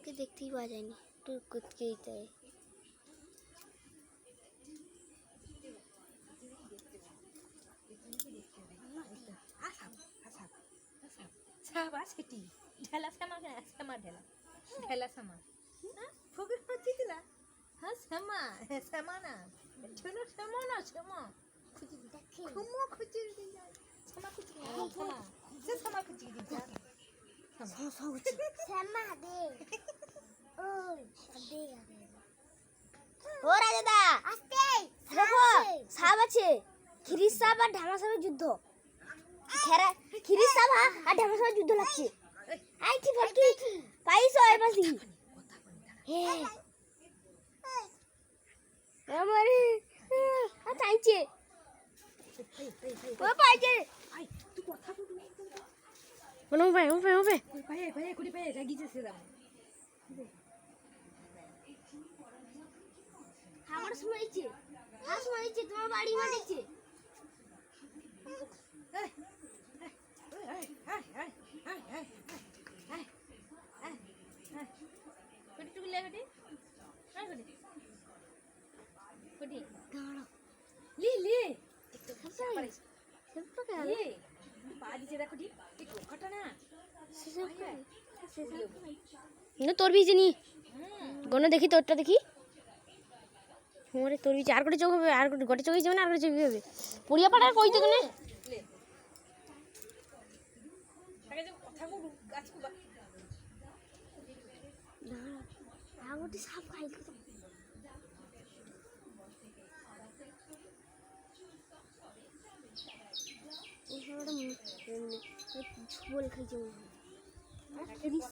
আমাকে দেখতেই পাওয়া যায়নি, একটু কুচকে দিতে হয়। ঢেলা শ্যামা শ্যামা ঢেলা ঢেলা শ্যামা ফকির হচ্ছে দিলা হ্যাঁ শ্যামা শ্যামা না ছেলে শ্যামা না শ্যামা খুঁজি খুমো খুঁজি শ্যামা খুঁজি শ্যামা সে শ্যামা খুঁজি দিছা শ্যামা দে ও রাজাদা আস্তে দেখো সাপ আছে, খিরিস সাপ আর ঢামা সাপের যুদ্ধ। খিরিস সাপ আর ঢামা সাপের যুদ্ধ লাগছে। আই কি ফটকি পাইছো এবার দেখি আমারে চাইছে ও পাইছে তুই কথা বলো ভাই ও ভাই ও ভাই ভাই ভাই কুড়ি ভাই রাগিছে সেরা আমার শুনেছে হ্যাঁ শুনেছে তোমার বাড়ি মানেছে তোর ভিজে নি গণ দেখি তোরটা দেখি তোর ভিজে আর গোটে চোখ হবে, আর গোটে চোখে যাবে না, আর গোটে চোখ হবে পুড়িয়া পাড়ার কই তো কেন সাপ খাই বল খাইছে